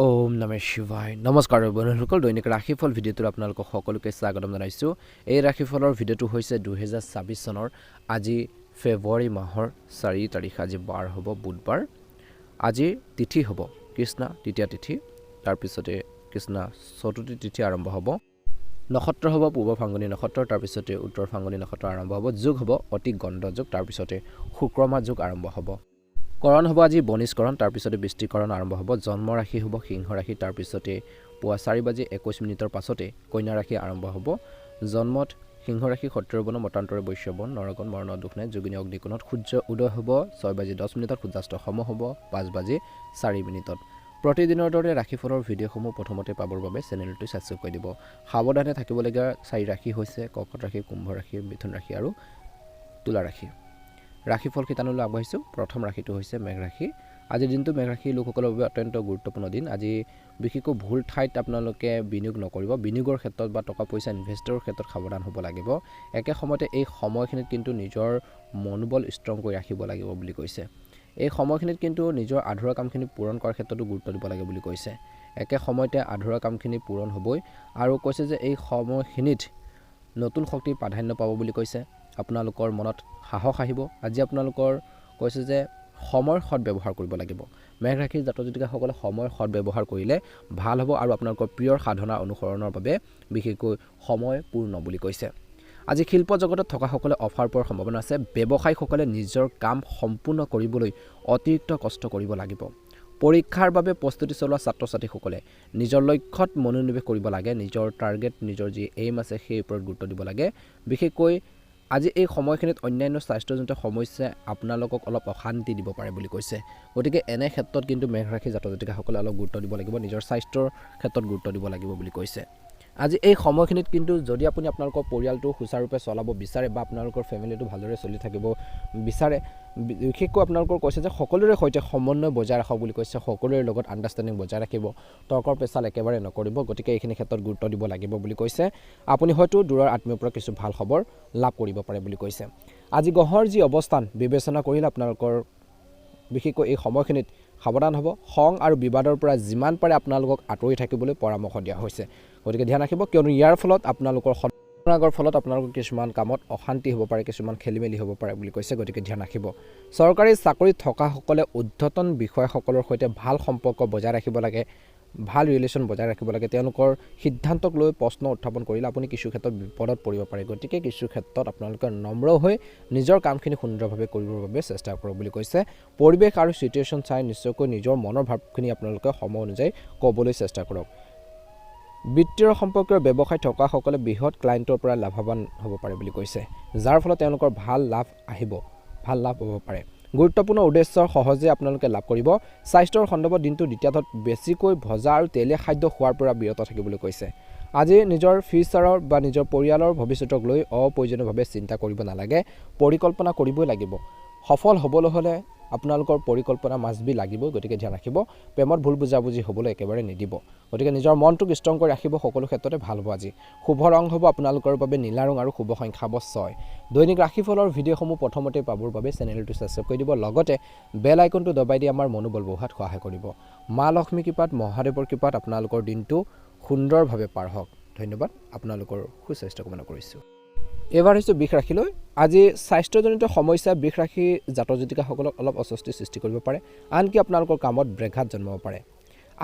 ওম নমঃ শিৱায় নমস্কাৰ বন্ধুসকল দৈনিক ৰাশিফল ভিডিঅ'টোত আপোনালোকক সকলোকে স্বাগতম জনাইছোঁ এই ৰাশিফলৰ ভিডিঅ'টো হৈছে 2026 চনৰ আজি ফেব্ৰুৱাৰী মাহৰ 4 তাৰিখ আজি বাৰ হ'ব বুধবাৰ আজি তিথি হ'ব কৃষ্ণা তৃতীয়া তিথি তাৰ পিছতে কৃষ্ণা চতুৰ্থী তিথি আৰম্ভ হ'ব নক্ষত্ৰ হ'ব পূৰ্ব ফাংগুনী নক্ষত্ৰ তাৰ পিছতে উত্তৰ ফাংগুনী নক্ষত্ৰ আৰম্ভ হ'ব যোগ হ'ব অতি গণ্ড যোগ তাৰ পিছতে শুক্ৰমা যোগ আৰম্ভ হ'ব কৰণ হ'ব আজি বনিষ্কৰণ তাৰ পিছতে বৃষ্টিকৰণ আৰম্ভ হ'ব জন্ম ৰাশি হ'ব সিংহ ৰাশি তাৰ পিছতে পুৱা 4:21 পাছতে কন্যা ৰাশি আৰম্ভ হ'ব জন্মত সিংহ ৰাশি ক্ষত্ৰিয়বৰ্ণ মতান্তৰে বৈশ্যবৰ্ণ নৰকণ মৰণ দুখ নাই যোগিনী অগ্নিকোণত সূৰ্য উদয় হ'ব 6:10 সূৰ্যাস্ত সম হ'ব 5:04 প্ৰতিদিনৰ দৰে ৰাশিফলৰ ভিডিঅ'সমূহ প্ৰথমতে পাবৰ বাবে চেনেলটো ছাবস্ক্ৰাইব কৰি দিব সাৱধানে থাকিবলগীয়া 4 ৰাশি হৈছে কৰ্কট ৰাশি কুম্ভ ৰাশি মিথুন ৰাশি আৰু তুলা ৰাশি ৰাশিফল শিতানলৈ আগবাঢ়িছোঁ প্ৰথম ৰাশিটো হৈছে মেঘ ৰাশি আজিৰ দিনটো মেঘ ৰাশিৰ লোকসকলৰ বাবে অত্যন্ত গুৰুত্বপূৰ্ণ দিন আজি বিশেষকৈ ভুল ঠাইত আপোনালোকে বিনিয়োগ নকৰিব বিনিয়োগৰ ক্ষেত্ৰত বা টকা পইচা ইনভেষ্টৰৰ ক্ষেত্ৰত সাৱধান হ'ব লাগিব একে সময়তে এই সময়খিনিত কিন্তু নিজৰ মনোবল ষ্ট্ৰং কৰি ৰাখিব লাগিব বুলি কৈছে এই সময়খিনিত কিন্তু নিজৰ আধৰুৱা কামখিনি পূৰণ কৰাৰ ক্ষেত্ৰতো গুৰুত্ব দিব লাগে বুলি কৈছে একে সময়তে আধৰুৱা কামখিনি পূৰণ হ'বই আৰু কৈছে যে এই সময়খিনিত নতুন শক্তিৰ প্ৰাধান্য পাব বুলি কৈছে আপোনালোকৰ মনত সাহস আহিব আজি আপোনালোকৰ কৈছে যে সময়ৰ সৎ ব্যৱহাৰ কৰিব লাগিব মেঘ ৰাশিৰ জাতক জাতিকাসকলে সময়ৰ সৎ ব্যৱহাৰ কৰিলে ভাল হ'ব আৰু আপোনালোকৰ প্ৰিয় সাধনা অনুসৰণৰ বাবে বিশেষকৈ সময় পূৰ্ণ বুলি কৈছে আজি শিল্প জগতত থকাসকলে অফাৰ পোৱাৰ সম্ভাৱনা আছে ব্যৱসায়ীসকলে নিজৰ কাম সম্পূৰ্ণ কৰিবলৈ অতিৰিক্ত কষ্ট কৰিব লাগিব পৰীক্ষাৰ বাবে প্ৰস্তুতি চলোৱা ছাত্ৰ ছাত্ৰীসকলে নিজৰ লক্ষ্যত মনোনিৱেশ কৰিব লাগে নিজৰ টাৰ্গেট নিজৰ যি এইম আছে সেই ওপৰত গুৰুত্ব দিব লাগে বিশেষকৈ আজি এই সময়খিনিত অন্যান্য স্বাস্থ্যজনিত সমস্যাই আপোনালোকক অলপ অশান্তি দিব পাৰে বুলি কৈছে গতিকে এনে ক্ষেত্ৰত কিন্তু মেঘ ৰাশি জাতক জাতিকাসকলে অলপ গুৰুত্ব দিব লাগিব নিজৰ স্বাস্থ্যৰ ক্ষেত্ৰত গুৰুত্ব দিব লাগিব বুলি কৈছে আজি এই সময়খিনিত কিন্তু যদি আপুনি আপোনালোকৰ পৰিয়ালটো সুচাৰুৰূপে চলাব বিচাৰে বা আপোনালোকৰ ফেমিলিটো ভালদৰে চলি থাকিব বিচাৰে বিশেষকৈ আপোনালোকৰ কৈছে যে সকলোৰে সৈতে সমন্বয় বজাই ৰাখক বুলি কৈছে সকলোৰে লগত আণ্ডাৰষ্টেণ্ডিং বজাই ৰাখিব তৰ্কৰ পেচাল একেবাৰে নকৰিব গতিকে এইখিনি ক্ষেত্ৰত গুৰুত্ব দিব লাগিব বুলি কৈছে আপুনি হয়তো দূৰৰ আত্মীয়ৰ পৰা কিছু ভাল খবৰ লাভ কৰিব পাৰে বুলি কৈছে আজি গ্ৰহৰ যি অৱস্থান বিবেচনা কৰিলে আপোনালোকৰ বিশেষকৈ এই সময়খিনিত সাৱধান হ'ব খং আৰু বিবাদৰ পৰা যিমান পাৰে আপোনালোকক আঁতৰি থাকিবলৈ পৰামৰ্শ দিয়া হৈছে গতিকে ধ্যান ৰাখিব কিয়নো ইয়াৰ ফলত আপোনালোকৰ সন্মানৰ ফলত আপোনালোকৰ কিছুমান কামত অশান্তি হ'ব পাৰে কিছুমান খেলিমেলি হ'ব পাৰে বুলি কৈছে গতিকে ধ্যান ৰাখিব চৰকাৰী চাকৰিত থকাসকলে ঊৰ্ধ্বতন বিষয়াসকলৰ সৈতে ভাল সম্পৰ্ক বজাই ৰাখিব লাগে ভাল ৰিলেশ্যন বজাই ৰাখিব লাগে তেওঁলোকৰ সিদ্ধান্তক লৈ প্ৰশ্ন উত্থাপন কৰিলে আপুনি কিছু ক্ষেত্ৰত বিপদত পৰিব পাৰে গতিকে কিছু ক্ষেত্ৰত আপোনালোকে নম্ৰ হৈ নিজৰ কামখিনি সুন্দৰভাৱে কৰিবৰ বাবে চেষ্টা কৰক বুলি কৈছে পৰিৱেশ আৰু সিচুৱেশ্যন চাই নিশ্চয়কৈ নিজৰ মনৰ ভাৱখিনি আপোনালোকে সময় অনুযায়ী ক'বলৈ চেষ্টা কৰক বিত্তীয় সম্পৰ্কীয় ব্যৱসায় থকাসকলে বৃহৎ ক্লায়েণ্টৰ পৰা লাভৱান হ'ব পাৰে বুলি কৈছে যাৰ ফলত তেওঁলোকৰ ভাল লাভ হ'ব পাৰে গুৰুত্বপূৰ্ণ উদ্দেশ্যৰ সহজে আপোনালোকে লাভ কৰিব স্বাস্থ্যৰ সন্দৰ্ভত দিনটো দ্বিতীয়াত বেছিকৈ ভজা আৰু তেলীয়া খাদ্য খোৱাৰ পৰা বিৰত থাকিবলৈ কৈছে আজি নিজৰ ফিউচাৰৰ বা নিজৰ পৰিয়ালৰ ভৱিষ্যতক লৈ অপ্ৰয়োজনীয়ভাৱে চিন্তা কৰিব নালাগে পৰিকল্পনা কৰিবই লাগিব সফল হ'বলৈ হ'লে আপোনালোকৰ পৰিকল্পনা মাছবি লাগিব গতিকে ধ্যান ৰাখিব প্ৰেমত ভুল বুজাবুজি হ'বলৈ একেবাৰে নিদিব গতিকে নিজৰ মনটোক ষ্ট্ৰং কৰি ৰাখিব সকলো ক্ষেত্ৰতে ভাল হ'ব আজি শুভ ৰং হ'ব আপোনালোকৰ বাবে নীলা ৰং আৰু শুভ সংখ্যা হ'ব 6 দৈনিক ৰাশিফলৰ ভিডিঅ'সমূহ প্ৰথমতে পাবৰ বাবে চেনেলটো ছাবস্ক্ৰাইব কৰি দিব লগতে বেল আইকনটো দবাই দি আমাৰ মনোবল বঢ়োৱাত সহায় কৰিব মা লক্ষ্মী কৃপাত মহাদেৱৰ কৃপাত আপোনালোকৰ দিনটো সুন্দৰভাৱে পাৰ হওক ধন্যবাদ আপোনালোকৰ সুস্বাস্থ্য কামনা কৰিছোঁ এবাৰ হৈছে বৃষ ৰাশিলৈ আজি স্বাস্থ্যজনিত সমস্যা বৃষ ৰাশি জাতক জাতিকাসকলক অলপ অস্বস্তি সৃষ্টি কৰিব পাৰে আনকি আপোনালোকৰ কামত ব্যাঘাত জন্মাব পাৰে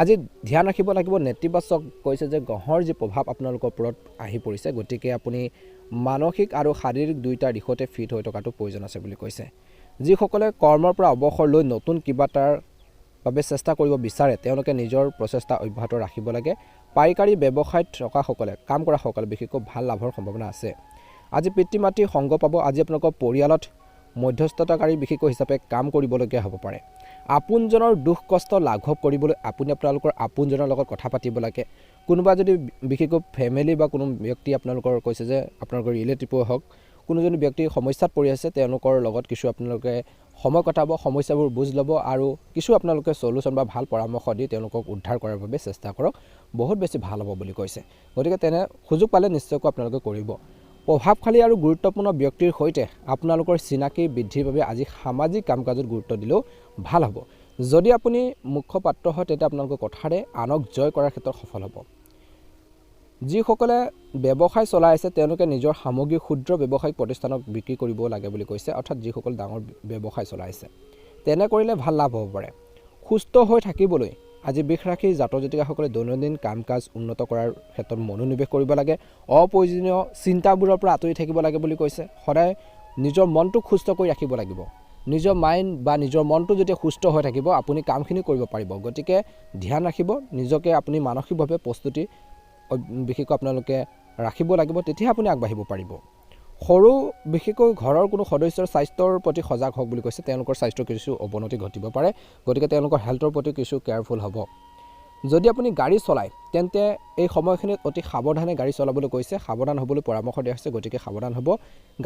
আজি ধ্যান ৰাখিব লাগিব নেতিবাচক কৈছে যে গ্ৰহৰ যি প্ৰভাৱ আপোনালোকৰ ওপৰত আহি পৰিছে গতিকে আপুনি মানসিক আৰু শাৰীৰিক দুয়োটা দিশতে ফিট হৈ থকাটো প্ৰয়োজন আছে বুলি কৈছে যিসকলে কৰ্মৰ পৰা অৱসৰ লৈ নতুন কিবা এটাৰ বাবে চেষ্টা কৰিব বিচাৰে তেওঁলোকে নিজৰ প্ৰচেষ্টা অব্যাহত ৰাখিব লাগে পাইকাৰী ব্যৱসায়ত থকাসকলে কাম কৰাসকলে বিশেষকৈ ভাল লাভৰ সম্ভাৱনা আছে আজি পিতৃ মাতৃৰ সংগ পাব আজি আপোনালোকৰ পৰিয়ালত মধ্যস্থতাকাৰী বিশেষকৈ হিচাপে কাম কৰিবলগীয়া হ'ব পাৰে আপোনজনৰ দুখ কষ্ট লাঘৱ কৰিবলৈ আপুনি আপোনালোকৰ আপোনজনৰ লগত কথা পাতিব লাগে কোনোবা যদি বিশেষকৈ ফেমিলি বা কোনো ব্যক্তি আপোনালোকৰ কৈছে যে আপোনালোকৰ ৰিলেটিভো হওক কোনোজনী ব্যক্তি সমস্যাত পৰি আছে তেওঁলোকৰ লগত কিছু আপোনালোকে সময় কটাব সমস্যাবোৰ বুজ ল'ব আৰু কিছু আপোনালোকে সলিউশন বা ভাল পৰামৰ্শ দি তেওঁলোকক উদ্ধাৰ কৰাৰ বাবে চেষ্টা কৰক বহুত বেছি ভাল হ'ব বুলি কৈছে গতিকে তেনে সুযোগ পালে নিশ্চয়কৈ আপোনালোকে কৰিব প্ৰভাৱশালী আৰু গুৰুত্বপূৰ্ণ ব্যক্তিৰ সৈতে আপোনালোকৰ চিনাকি বৃদ্ধিৰ বাবে আজি সামাজিক কাম কাজত গুৰুত্ব দিলেও ভাল হ'ব যদি আপুনি মুখ্য পাত্ৰ হয় তেতিয়া আপোনালোকৰ কথাৰে আনক জয় কৰাৰ ক্ষেত্ৰত সফল হ'ব। যিসকলে ব্যৱসায় চলাই আছে তেওঁলোকে নিজৰ সামগ্ৰী ক্ষুদ্ৰ ব্যৱসায়িক প্ৰতিষ্ঠানক বিক্ৰী কৰিব লাগে বুলি কৈছে, অৰ্থাৎ যিসকল ডাঙৰ ব্যৱসায় চলাই আছে তেনে কৰিলে ভাল লাভ হ'ব পাৰে। সুস্থ হৈ থাকিবলৈ আজি বৃষ ৰাশিৰ জাতক জাতিকাসকলে দৈনন্দিন কাম কাজ উন্নত কৰাৰ ক্ষেত্ৰত মনোনিৱেশ কৰিব লাগে। অপ্ৰয়োজনীয় চিন্তাবোৰৰ পৰা আঁতৰি থাকিব লাগে বুলি কৈছে। সদায় নিজৰ মনটোক সুস্থ কৰি ৰাখিব লাগিব। নিজৰ মাইণ্ড বা নিজৰ মনটো যেতিয়া সুস্থ হৈ থাকিব আপুনি কামখিনি কৰিব পাৰিব। গতিকে ধ্যান ৰাখিব, নিজকে আপুনি মানসিকভাৱে প্ৰস্তুতি বিশেষকৈ আপোনালোকে ৰাখিব লাগিব, তেতিয়া আপুনি আগবাঢ়িব পাৰিব। সৰু বিশেষকৈ ঘৰৰ কোনো সদস্যৰ স্বাস্থ্যৰ প্ৰতি সজাগ হওক বুলি কৈছে। তেওঁলোকৰ স্বাস্থ্যৰ কিছু অৱনতি ঘটিব পাৰে, গতিকে তেওঁলোকৰ হেল্থৰ প্ৰতি কিছু কেয়াৰফুল হ'ব। যদি আপুনি গাড়ী চলায় তেন্তে এই সময়খিনিত অতি সাৱধানে গাড়ী চলাবলৈ কৈছে, সাৱধান হ'বলৈ পৰামৰ্শ দিয়া হৈছে। গতিকে সাৱধান হ'ব।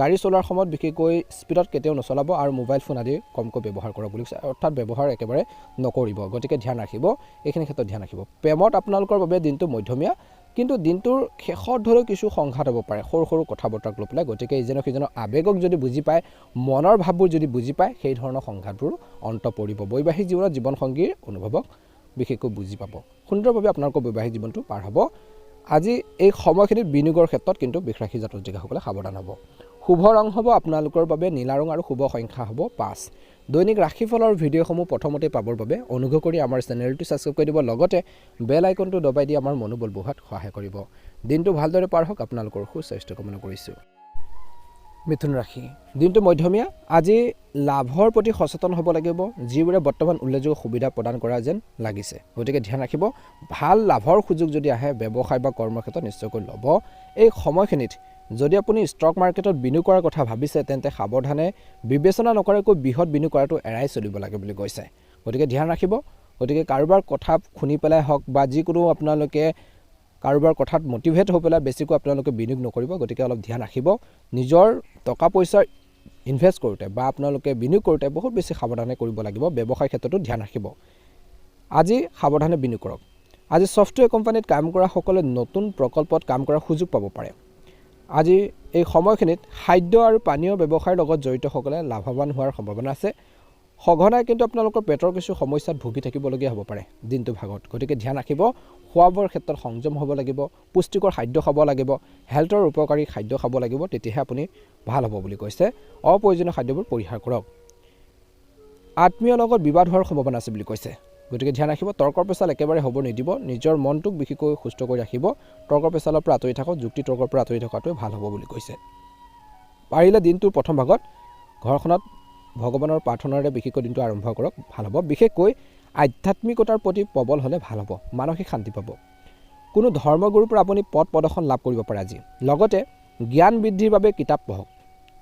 গাড়ী চলোৱাৰ সময়ত বিশেষকৈ স্পীডত কেতিয়াও নচলাব আৰু মোবাইল ফোন আদি কমকৈ ব্যৱহাৰ কৰক বুলি কৈছে, অৰ্থাৎ ব্যৱহাৰ একেবাৰে নকৰিব। গতিকে ধ্যান ৰাখিব, এইখিনি ক্ষেত্ৰত ধ্যান ৰাখিব। প্ৰেমত আপোনালোকৰ বাবে দিনটো মধ্যমীয়া, কিন্তু দিনটোৰ শেষত ধৰি কিছু সংঘাত হ'ব পাৰে সৰু সৰু কথা বতৰাক লৈ পেলাই। গতিকে ইজনক সিজনৰ আৱেগক যদি বুজি পায়, মনৰ ভাৱবোৰ যদি বুজি পায়, সেই ধৰণৰ সংঘাতবোৰ অন্ত পৰিব। বৈবাহিক জীৱনত জীৱনসংগীৰ অনুভৱক বিশেষকৈ বুজি পাব। সুন্দৰভাৱে আপোনালোকৰ বৈবাহিক জীৱনটো পাৰ হ'ব। আজি এই সময়খিনিত বিনিয়োগৰ ক্ষেত্ৰত কিন্তু বৃষ ৰাশি জাতক জাতিকাসকলে সাৱধান হ'ব। শুভ ৰং হ'ব আপোনালোকৰ বাবে নীলা ৰং আৰু শুভ সংখ্যা হ'ব 5। দৈনিক ৰাশিফলৰ ভিডিঅ'সমূহ প্ৰথমতে পাবৰ বাবে অনুগ্ৰহ কৰি আমাৰ চেনেলটো ছাবস্ক্ৰাইব কৰি দিব, লগতে বেল আইকনটো দবাই দি আমাৰ মনোবল বঢ়োৱাত সহায় কৰিব। দিনটো ভালদৰে পাৰ হওক, আপোনালোকৰ সুস্বাস্থ্য কামনা কৰিছোঁ। মিথুন ৰাশি, দিনটো মধ্যমীয়া। আজি লাভৰ প্ৰতি সচেতন হ'ব লাগিব, যিবোৰে বৰ্তমান উল্লেখযোগ্য সুবিধা প্ৰদান কৰা যেন লাগিছে। গতিকে ধ্যান ৰাখিব। ভাল লাভৰ সুযোগ যদি আহে ব্যৱসায় বা কৰ্মৰ ক্ষেত্ৰত নিশ্চয়কৈ ল'ব। এই সময়খিনিত যদি আপুনি ষ্টক মাৰ্কেটত বিনিয়োগ কৰাৰ কথা ভাবিছে তেন্তে সাৱধানে বিবেচনা নকৰাকৈ বৃহৎ বিনিয়োগ কৰাটো এৰাই চলিব লাগে বুলি কৈছে। গতিকে ধ্যান ৰাখিব। গতিকে কাৰোবাৰ কথা শুনি পেলাই হওক বা যিকোনো আপোনালোকে কাৰোবাৰ কথাত মটিভেট হৈ পেলাই বেছিকৈ আপোনালোকে বিনিয়োগ নকৰিব। গতিকে অলপ ধ্যান ৰাখিব। নিজৰ টকা পইচা ইনভেষ্ট কৰোঁতে বা আপোনালোকে বিনিয়োগ কৰোঁতে বহুত বেছি সাৱধানে কৰিব লাগিব। ব্যৱসায় ক্ষেত্ৰতো ধ্যান ৰাখিব। আজি সাৱধানে বিনিয়োগ কৰক। আজি ছফ্টৱেৰ কোম্পানীত কাম কৰা সকলে নতুন প্ৰকল্পত কাম কৰাৰ সুযোগ পাব পাৰে। আজি এই সময়খিনিত খাদ্য আৰু পানীয় ব্যৱসায়ৰ লগত জড়িতসকলে লাভৱান হোৱাৰ সম্ভাৱনা আছে। সঘনাই কিন্তু আপোনালোকৰ পেটৰ কিছু সমস্যাত ভুগি থাকিবলগীয়া হ'ব পাৰে দিনটো ভাগত। গতিকে ধ্যান ৰাখিব। খোৱা বোৱাৰ ক্ষেত্ৰত সংযম হ'ব লাগিব, পুষ্টিকৰ খাদ্য খাব লাগিব, হেল্থৰ উপকাৰী খাদ্য খাব লাগিব, তেতিয়াহে আপুনি ভাল হ'ব বুলি কৈছে। অপ্ৰয়োজনীয় খাদ্যবোৰ পৰিহাৰ কৰক। আত্মীয়ৰ লগত বিবাদ হোৱাৰ সম্ভাৱনা আছে বুলি কৈছে। গতিকে ধ্যান ৰাখিব। তৰ্কৰ পেচাল একেবাৰে হ'ব নিদিব। নিজৰ মনটোক বিশেষকৈ সুস্থ কৰি ৰাখিব। তৰ্কৰ পেচালৰ পৰা আঁতৰি থাকক, যুক্তি তৰ্কৰ পৰা আঁতৰি থকাটোৱে ভাল হ'ব বুলি কৈছে। পাৰিলে দিনটোৰ প্ৰথম ভাগত ঘৰখনত ভগৱানৰ প্ৰাৰ্থনাৰে বিশেষকৈ দিনটো আৰম্ভ কৰক, ভাল হ'ব। বিশেষকৈ আধ্যাত্মিকতাৰ প্ৰতি প্ৰবল হ'লে ভাল হ'ব, মানসিক শান্তি পাব। কোনো ধৰ্মগুৰুৰ পৰা আপুনি পথ প্ৰদৰ্শন লাভ কৰিব পাৰে আজি। লগতে জ্ঞান বৃদ্ধিৰ বাবে কিতাপ পঢ়ক।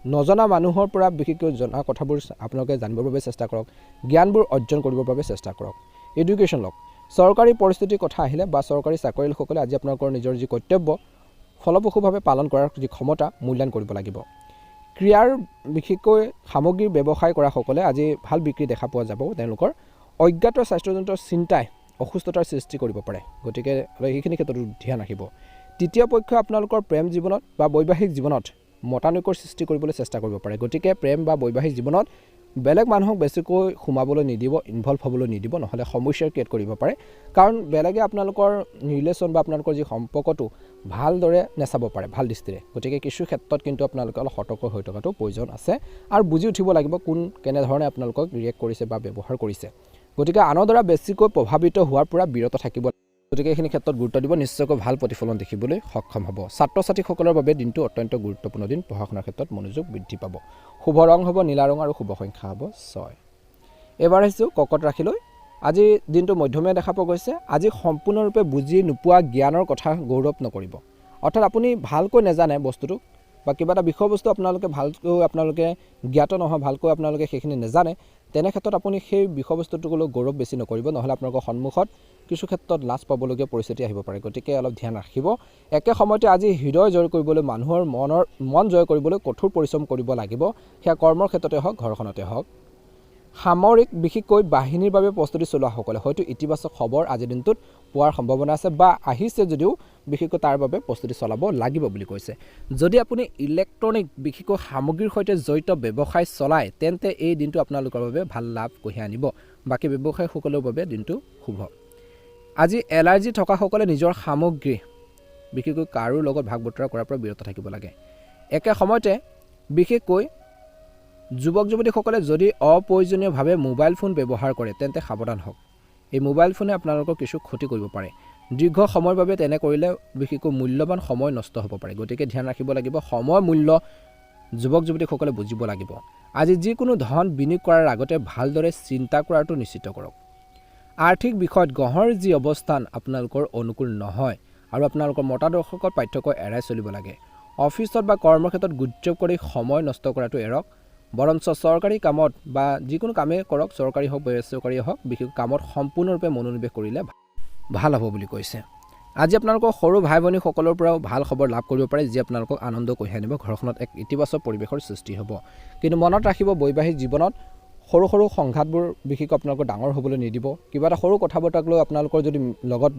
নজনা মানুহৰ পৰা বিশেষকৈ জনা কথাবোৰ আপোনালোকে জানিবৰ বাবে চেষ্টা কৰক। জ্ঞানবোৰ অৰ্জন কৰিবৰ বাবে চেষ্টা কৰক। এডুকেশ্যন লওক। চৰকাৰী পৰিস্থিতিৰ কথা আহিলে বা চৰকাৰী চাকৰি লোকসকলে আজি আপোনালোকৰ নিজৰ যি কৰ্তব্য ফলপ্ৰসূভাৱে পালন কৰাৰ যি ক্ষমতা মূল্যায়ন কৰিব লাগিব। ক্ৰীড়াৰ বিশেষকৈ সামগ্ৰীৰ ব্যৱসায় কৰা সকলে আজি ভাল বিক্ৰী দেখা পোৱা যাব। তেওঁলোকৰ অজ্ঞাত স্বাস্থ্যজনিত চিন্তাই অসুস্থতাৰ সৃষ্টি কৰিব পাৰে। গতিকে সেইখিনি ক্ষেত্ৰতো ধ্যান ৰাখিব। তৃতীয় পক্ষ আপোনালোকৰ প্ৰেম জীৱনত বা বৈবাহিক জীৱনত মতানৈক্যৰ সৃষ্টি কৰিবলৈ চেষ্টা কৰিব পাৰে। গতিকে প্ৰেম বা বৈবাহিক জীৱনত বেলেগ মানুহক বেছিকৈ সোমাবলৈ নিদিব, ইনভলভ হ'বলৈ নিদিব, নহ'লে সমস্যাৰ ক্ৰিয়েট কৰিব পাৰে। কাৰণ বেলেগে আপোনালোকৰ ৰিলেশ্যন বা আপোনালোকৰ যি সম্পৰ্কটো ভালদৰে নেচাব পাৰে ভাল দৃষ্টিৰে। গতিকে কিছু ক্ষেত্ৰত কিন্তু আপোনালোকে অলপ সতৰ্ক হৈ থকাটো প্ৰয়োজন আছে আৰু বুজি উঠিব লাগিব কোন কেনেধৰণে আপোনালোকক ৰিয়েক্ট কৰিছে বা ব্যৱহাৰ কৰিছে। গতিকে আনৰ দ্বাৰা বেছিকৈ প্ৰভাৱিত হোৱাৰ পৰা বিৰত থাকিব। গতিকে এইখিনি ক্ষেত্ৰত গুৰুত্ব দিব, নিশ্চয়কৈ ভাল প্ৰতিফলন দেখিবলৈ সক্ষম হ'ব। ছাত্ৰ ছাত্ৰীসকলৰ বাবে দিনটো অত্যন্ত গুৰুত্বপূৰ্ণ দিন, পঢ়া শুনাৰ ক্ষেত্ৰত মনোযোগ বৃদ্ধি পাব। শুভ ৰং হ'ব নীলা ৰং আৰু শুভ সংখ্যা হ'ব 6। এবাৰ আহিছোঁ কৰ্কট ৰাশিলৈ। আজি দিনটো মধ্যমীয়া দেখা পোৱা গৈছে। আজি সম্পূৰ্ণৰূপে বুজি নোপোৱা জ্ঞানৰ কথা গৌৰৱ নকৰিব। অৰ্থাৎ আপুনি ভালকৈ নেজানে বস্তুটো বা কিবা এটা বিষয়বস্তু আপোনালোকে জ্ঞাত নহয়, ভালকৈ আপোনালোকে সেইখিনি নেজানে, তেনে ক্ষেত্ৰত আপুনি সেই বিষয়বস্তুটোক লৈ গৌৰৱ বেছি নকৰিব, নহ'লে আপোনালোকৰ সন্মুখত কিছু ক্ষেত্ৰত লাজ পাবলগীয়া পৰিস্থিতি আহিব পাৰে। গতিকে অলপ ধ্যান ৰাখিব। একে সময়তে আজি হৃদয় জয় কৰিবলৈ, মানুহৰ মন জয় কৰিবলৈ কঠোৰ পৰিশ্ৰম কৰিব লাগিব। সেয়া কৰ্মৰ ক্ষেত্ৰতে হওক, ঘৰখনতে হওক। সামৰিক বিশেষকৈ বাহিনীৰ বাবে প্ৰস্তুতি চলোৱাসকলে হয়তো ইতিবাচক খবৰ আজিৰ দিনটোত পোৱাৰ সম্ভাৱনা আছে বা আহিছে যদিও বিশেষকৈ তাৰ বাবে প্ৰস্তুতি চলাব লাগিব বুলি কৈছে। যদি আপুনি ইলেক্ট্ৰনিক বিশেষকৈ সামগ্ৰীৰ সৈতে জড়িত ব্যৱসায় চলায় তেন্তে এই দিনটো আপোনালোকৰ বাবে ভাল লাভ কঢ়িয়াই আনিব। বাকী ব্যৱসায়ীসকলৰ বাবে দিনটো শুভ। আজি এলাৰ্জি থকাসকলে নিজৰ সামগ্ৰী বিশেষকৈ কাৰো লগত ভাগ বতৰা কৰাৰ পৰা বিৰত থাকিব লাগে। একে সময়তে বিশেষকৈ যুৱক যুৱতীসকলে যদি অপ্ৰয়োজনীয়ভাৱে মোবাইল ফোন ব্যৱহাৰ কৰে তেন্তে সাৱধান হওক। এই মোবাইল ফোনে আপোনালোকৰ কিছু ক্ষতি কৰিব পাৰে। দীৰ্ঘ সময়ৰ বাবে তেনে কৰিলে বিশেষকৈ মূল্যৱান সময় নষ্ট হ'ব পাৰে। গতিকে ধ্যান ৰাখিব লাগিব, সময় মূল্য যুৱক যুৱতীসকলে বুজিব লাগিব। আজি যিকোনো ধন বিনিয়োগ কৰাৰ আগতে ভালদৰে চিন্তা কৰাটো নিশ্চিত কৰক। আৰ্থিক বিষয়ত গ্ৰহৰ যি অৱস্থান আপোনালোকৰ অনুকূল নহয় আৰু আপোনালোকৰ মতাদৰ্শকৰ পাৰ্থক্য এৰাই চলিব লাগে। অফিচত বা কৰ্মক্ষেত্ৰত গুজব কৰি সময় নষ্ট কৰাটো এৰক। বৰঞ্চ চৰকাৰী কামত বা যিকোনো কামেই কৰক, চৰকাৰী হওক বেচৰকাৰী হওক, বিশেষ কামত সম্পূৰ্ণৰূপে মনোনিৱেশ কৰিলে ভাল হ'ব বুলি কৈছে। আজি আপোনালোকৰ সৰু ভাই ভনীসকলৰ পৰাও ভাল খবৰ লাভ কৰিব পাৰে, যি আপোনালোকক আনন্দ কঢ়িয়াই আনিব। ঘৰখনত এক ইতিবাচক পৰিৱেশৰ সৃষ্টি হ'ব। কিন্তু মনত ৰাখিব, বৈবাহিক জীৱনত সৰু সৰু সংঘাতবোৰ বিশেষকৈ আপোনালোকৰ ডাঙৰ হ'বলৈ নিদিব। কিবা এটা সৰু কথা বতৰাক লৈ আপোনালোকৰ যদি লগত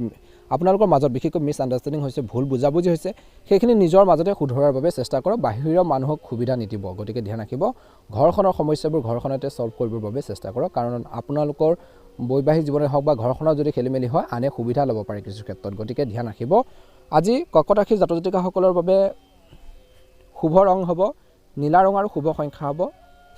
আপোনালোকৰ মাজত বিশেষকৈ মিছ আণ্ডাৰষ্টেণ্ডিং হৈছে, ভুল বুজাবুজি হৈছে, সেইখিনি নিজৰ মাজতে শুধৰোৱাৰ বাবে চেষ্টা কৰক। বাহিৰৰ মানুহক সুবিধা নিদিব। গতিকে ধ্যান ৰাখিব, ঘৰখনৰ সমস্যাবোৰ ঘৰখনতে ছল্ভ কৰিবৰ বাবে চেষ্টা কৰক। কাৰণ আপোনালোকৰ বৈবাহিক জীৱনে হওক বা ঘৰখনৰ যদি খেলি মেলি হয়, আনে সুবিধা ল'ব পাৰে কিছু ক্ষেত্ৰত। গতিকে ধ্যান ৰাখিব। আজি কৰ্কট ৰাশিৰ জাতক জাতিকাসকলৰ বাবে শুভ ৰং হ'ব নীলা ৰং আৰু শুভ সংখ্যা হ'ব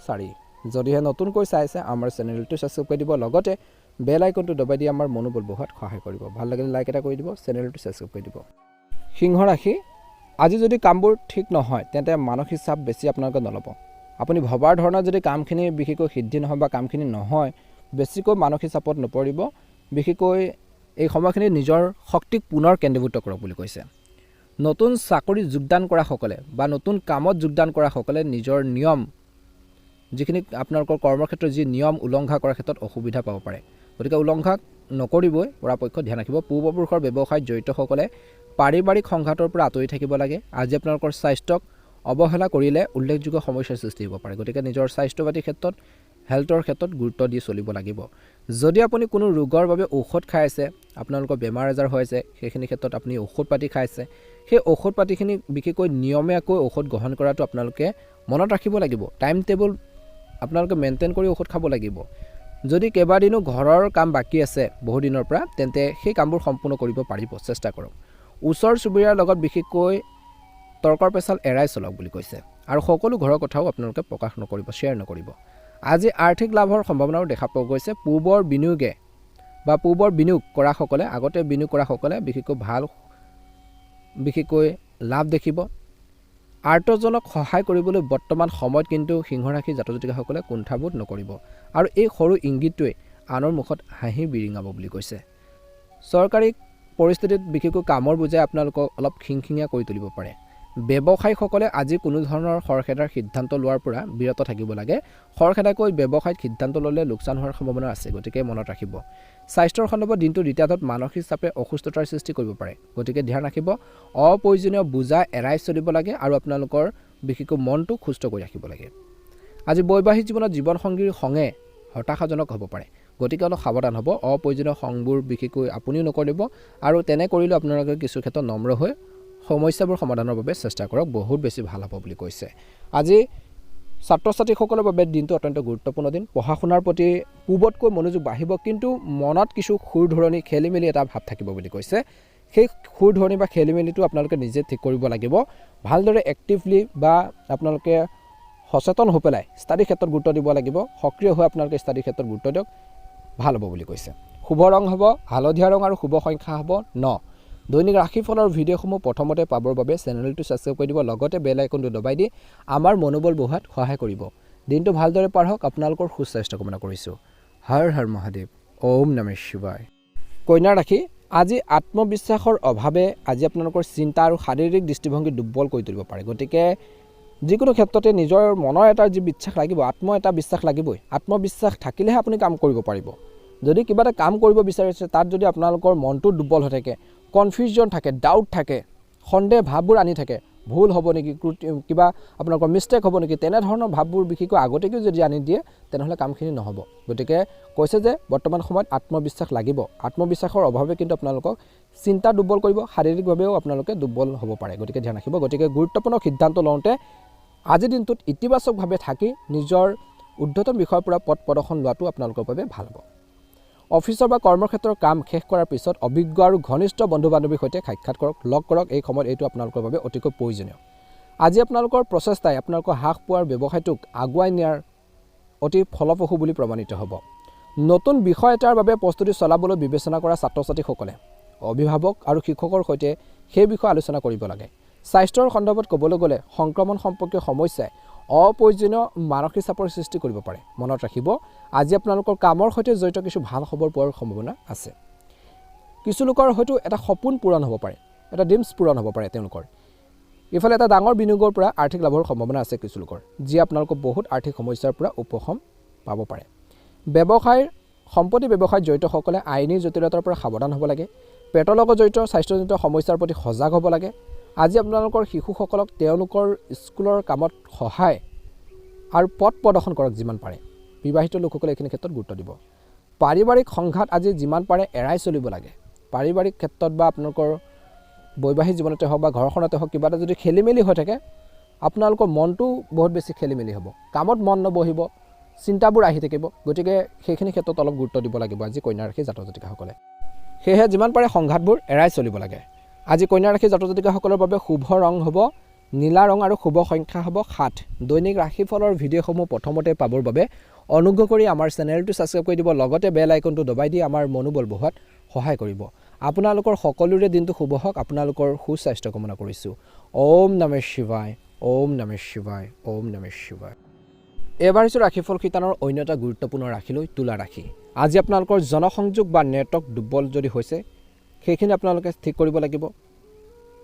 4। যদিহে নতুনকৈ চাইছে আমাৰ চেনেলটো ছাবস্ক্ৰাইব কৰি দিব, লগতে বেল আইকনটো দবাই দি আমাৰ মনোবল বঢ়োৱাত সহায় কৰিব। ভাল লাগিলে লাইক এটা কৰি দিব, চেনেলটো ছাবস্ক্ৰাইব কৰি দিব। সিংহ ৰাশি, আজি যদি কামবোৰ ঠিক নহয় তেন্তে মানসিক চাপ বেছি আপোনালোকে নল'ব। আপুনি ভবাৰ ধৰণৰ যদি কামখিনি বিশেষকৈ সিদ্ধি নহয় বা কামখিনি নহয়, বেছিকৈ মানসিক চাপত নপৰিব। বিশেষকৈ এই সময়খিনিত নিজৰ শক্তিক পুনৰ কেন্দ্ৰীভূত কৰক বুলি কৈছে। নতুন চাকৰিত যোগদান কৰাসকলে বা নতুন কামত যোগদান কৰাসকলে নিজৰ নিয়ম, যিখিনি আপোনালোকৰ কৰ্মক্ষেত্ৰত যি নিয়ম উলংঘা কৰাৰ ক্ষেত্ৰত অসুবিধা পাব পাৰে। গতিকে উলংঘা নকৰিবই পৰাপক্ষত ধ্যান ৰাখিব। পূৰ্বপুৰুষৰ ব্যৱসায়ত জড়িতসকলে পাৰিবাৰিক সংঘাতৰ পৰা আঁতৰি থাকিব লাগে। আজি আপোনালোকৰ স্বাস্থ্যক অৱহেলা কৰিলে উল্লেখযোগ্য সমস্যাৰ সৃষ্টি হ'ব পাৰে। গতিকে নিজৰ স্বাস্থ্য পাতিৰ ক্ষেত্ৰত, হেল্থৰ ক্ষেত্ৰত গুৰুত্ব দি চলিব লাগিব। যদি আপুনি কোনো ৰোগৰ বাবে ঔষধ খাই আছে, আপোনালোকৰ বেমাৰ আজাৰ হৈ আছে, সেইখিনি ক্ষেত্ৰত আপুনি ঔষধ পাতি খাইছে, সেই ঔষধ পাতিখিনি বিশেষকৈ নিয়মীয়াকৈ ঔষধ গ্ৰহণ কৰাটো আপোনালোকে মনত ৰাখিব লাগিব। টাইম টেবুল আপোনালোকে মেইনটেইন কৰি ঔষধ খাব লাগিব। যদি কেইবাদিনো ঘৰৰ কাম বাকী আছে বহুদিনৰ পৰা, তেন্তে সেই কামবোৰ সম্পূৰ্ণ কৰিব পাৰিব, চেষ্টা কৰক। ওচৰ চুবুৰীয়াৰ লগত বিশেষকৈ তৰ্কৰ পেচাল এৰাই চলক বুলি কৈছে। আৰু সকলো ঘৰৰ কথাও আপোনালোকে প্ৰকাশ নকৰিব, শ্বেয়াৰ নকৰিব। আজি আৰ্থিক লাভৰ সম্ভাৱনাও দেখা পোৱা গৈছে। পূৰ্বৰ বিনিয়োগ কৰাসকলে, আগতে বিনিয়োগ কৰাসকলে বিশেষকৈ লাভ দেখিব। আৰ্তজনক সহায় কৰিবলৈ বৰ্তমান সময়ত কিন্তু সিংহ ৰাশিৰ জাতক জাতিকাসকলে কুণ্ঠাবোধ নকৰিব। আৰু এই সৰু ইংগিতটোৱে আনৰ মুখত হাঁহি বিৰিঙাব বুলি কৈছে। চৰকাৰী পৰিস্থিতিত বিশেষকৈ কামৰ বুজাই আপোনালোকক অলপ খিংখিঙীয়া কৰি তুলিব পাৰে। ব্যৱসায়ীসকলে আজি কোনো ধৰণৰ খৰখেদাৰ সিদ্ধান্ত লোৱাৰ পৰা বিৰত থাকিব লাগে। খৰখেদাকৈ ব্যৱসায়ত সিদ্ধান্ত ল'লে লোকচান হোৱাৰ সম্ভাৱনা আছে। গতিকে মনত ৰাখিব। স্বাস্থ্যৰ সন্দৰ্ভত দিনটো দ্বিতীয়াৰ্ধত মানসিক চাপে অসুস্থতাৰ সৃষ্টি কৰিব পাৰে। গতিকে ধ্যান ৰাখিব, অপ্ৰয়োজনীয় বোজা এৰাই চলিব লাগে আৰু আপোনালোকৰ বিশেষকৈ মনটো সুস্থ কৰি ৰাখিব লাগে। আজি বৈবাহিক জীৱনত জীৱনসংগীৰ সংগে হতাশাজনক হ'ব পাৰে। গতিকে অলপ সাৱধান হ'ব। অপ্ৰয়োজনীয় সংবোৰ বিশেষকৈ আপুনিও নকৰিব, আৰু তেনে কৰিলেও আপোনালোকে কিছু ক্ষেত্ৰত নম্ৰ হৈ সমস্যাবোৰ সমাধানৰ বাবে চেষ্টা কৰক, বহুত বেছি ভাল হ'ব বুলি কৈছে। আজি ছাত্ৰ ছাত্ৰীসকলৰ বাবে দিনটো অত্যন্ত গুৰুত্বপূৰ্ণ দিন। পঢ়া শুনাৰ প্ৰতি পূৰ্বতকৈ মনোযোগ বাঢ়িব, কিন্তু মনত কিছু খুৰ ধৰণি খেলি মেলি এটা ভাৱ থাকিব বুলি কৈছে। সেই খুৰ ধৰণি বা খেলি মেলিটো আপোনালোকে নিজে ঠিক কৰিব লাগিব। ভালদৰে এক্টিভলি বা আপোনালোকে সচেতন হৈ পেলাই ষ্টাডিৰ ক্ষেত্ৰত গুৰুত্ব দিব লাগিব। সক্ৰিয় হৈ আপোনালোকে ষ্টাডিৰ ক্ষেত্ৰত গুৰুত্ব দিয়ক, ভাল হ'ব বুলি কৈছে। শুভ ৰং হ'ব হালধীয়া ৰং আৰু শুভ সংখ্যা হ'ব 9। দৈনিক ৰাশিফলৰ ভিডিঅ'সমূহ প্ৰথমতে পাবৰ বাবে চেনেলটো ছাবস্ক্ৰাইব কৰি দিব, লগতে বেল আইকনটো দবাই দি আমাৰ মনোবল বঢ়োৱাত সহায় কৰিব। দিনটো ভালদৰে পাৰ হওক, আপোনালোকৰ সুস্বাস্থ্য কামনা কৰিছোঁ। হৰ হৰ মহাদেৱ, ওম নমঃ শিৱায়। কন্যা ৰাশি, আজি আত্মবিশ্বাসৰ অভাৱে আজি আপোনালোকৰ চিন্তা আৰু শাৰীৰিক দৃষ্টিভংগী দুৰ্বল কৰি তুলিব পাৰে। গতিকে যিকোনো ক্ষেত্ৰতে নিজৰ মনৰ এটা যি বিশ্বাস লাগিব, এটা বিশ্বাস লাগিবই। আত্মবিশ্বাস থাকিলেহে আপুনি কাম কৰিব পাৰিব। যদি কিবা এটা কাম কৰিব বিচাৰিছে, তাত যদি আপোনালোকৰ মনটো দুৰ্বল হৈ থাকে, কনফিউজন থাকে, ডাউট থাকে, সন্দেহ ভাৱবোৰ আনি থাকে, ভুল হ'ব নেকি, কিবা আপোনালোকৰ মিষ্টেক হ'ব নেকি, তেনেধৰণৰ ভাৱবোৰ বিশেষকৈ আগতীয়াকৈ যদি আনি দিয়ে, তেনেহ'লে কামখিনি নহ'ব। গতিকে কৈছে যে বৰ্তমান সময়ত আত্মবিশ্বাস লাগিব। আত্মবিশ্বাসৰ অভাৱে কিন্তু আপোনালোকক চিন্তা দুৰ্বল কৰিব, শাৰীৰিকভাৱেও আপোনালোকে দুৰ্বল হ'ব পাৰে। গতিকে ধ্যান ৰাখিব। গতিকে গুৰুত্বপূৰ্ণ সিদ্ধান্ত লওঁতে আজিৰ দিনটোত ইতিবাচকভাৱে থাকি নিজৰ ঊৰ্ধ্বতম বিষয়ৰ পৰা পথ প্ৰদৰ্শন লোৱাটো আপোনালোকৰ বাবে ভাল হ'ব। অফিচৰ বা কৰ্মক্ষেত্ৰৰ কাম শেষ কৰাৰ পিছত অভিজ্ঞ আৰু ঘনিষ্ঠ বন্ধু বান্ধৱীৰ সৈতে সাক্ষাৎ কৰক, লগ কৰক। এই সময়ত এইটো আপোনালোকৰ বাবে অতিকৈ প্ৰয়োজনীয়। আজি আপোনালোকৰ প্ৰচেষ্টাই আপোনালোকৰ হ্ৰাস পোৱাৰ ব্যৱসায়টোক আগুৱাই নিয়াৰ অতি ফলপ্ৰসূ বুলি প্ৰমাণিত হ'ব। নতুন বিষয় এটাৰ বাবে প্ৰস্তুতি চলাবলৈ বিবেচনা কৰা ছাত্ৰ ছাত্ৰীসকলে অভিভাৱক আৰু শিক্ষকৰ সৈতে সেই বিষয়ে আলোচনা কৰিব লাগে। স্বাস্থ্যৰ সন্দৰ্ভত ক'বলৈ গ'লে সংক্ৰমণ সম্পৰ্কীয় সমস্যাই অপ্ৰয়োজনীয় মানসিক চাপৰ সৃষ্টি কৰিব পাৰে। মনত ৰাখিব, আজি আপোনালোকৰ কামৰ সৈতে জড়িত কিছু ভাল খবৰ পোৱাৰ সম্ভাৱনা আছে। কিছু লোকৰ হয়তো এটা সপোন পূৰণ হ'ব পাৰে, এটা ড্ৰিমছ পূৰণ হ'ব পাৰে তেওঁলোকৰ। ইফালে এটা ডাঙৰ বিনিয়োগৰ পৰা আৰ্থিক লাভৰ সম্ভাৱনা আছে কিছু লোকৰ, যি আপোনালোকক বহুত আৰ্থিক সমস্যাৰ পৰা উপশম পাব পাৰে। ব্যৱসায়ৰ সম্পত্তি ব্যৱসায়ত জড়িতসকলে আইনী জটিলতাৰ পৰা সাৱধান হ'ব লাগে। পেটৰ লগত জড়িত স্বাস্থ্যজনিত সমস্যাৰ প্ৰতি সজাগ হ'ব লাগে। আজি আপোনালোকৰ শিশুসকলক তেওঁলোকৰ স্কুলৰ কামত সহায় আৰু পথ প্ৰদৰ্শন কৰক যিমান পাৰে। বিবাহিত লোকসকলে এইখিনি ক্ষেত্ৰত গুৰুত্ব দিব। পাৰিবাৰিক সংঘাত আজি যিমান পাৰে এৰাই চলিব লাগে। পাৰিবাৰিক ক্ষেত্ৰত বা আপোনালোকৰ বৈবাহিক জীৱনতে হওক বা ঘৰখনতে হওক কিবা এটা যদি খেলি মেলি হৈ থাকে, আপোনালোকৰ মনটো বহুত বেছি খেলি মেলি হ'ব, কামত মন নবহিব, চিন্তাবোৰ আহি থাকিব। গতিকে সেইখিনি ক্ষেত্ৰত অলপ গুৰুত্ব দিব লাগিব আজি কন্যা ৰাশি জাতক জাতিকাসকলে। সেয়েহে যিমান পাৰে সংঘাতবোৰ এৰাই চলিব লাগে। আজি কন্যা ৰাশি জাতক জাতিকাসকলৰ বাবে শুভ ৰং হ'ব নীলা ৰং আৰু শুভ সংখ্যা হ'ব 7। দৈনিক ৰাশিফলৰ ভিডিঅ'সমূহ প্ৰথমতে পাবৰ বাবে অনুগ্ৰহ কৰি আমাৰ চেনেলটো ছাবস্ক্ৰাইব কৰি দিব, লগতে বেল আইকনটো দবাই দি আমাৰ মনোবল বঢ়োৱাত সহায় কৰিব। আপোনালোকৰ সকলোৰে দিনটো শুভ হওক। আপোনালোকৰ সুস্বাস্থ্য কামনা কৰিছোঁ। ওম নমঃ শিৱায়, ওম নমঃ শিৱায়, ওম নমঃ শিৱায়। এবাৰ হৈছে ৰাশিফল শিতানৰ অন্য এটা গুৰুত্বপূৰ্ণ ৰাশিলৈ তুলা ৰাশি। আজি আপোনালোকৰ জনসংযোগ বা নেটৱৰ্ক দুৰ্বল যদি হৈছে, সেইখিনি আপোনালোকে ঠিক কৰিব লাগিব।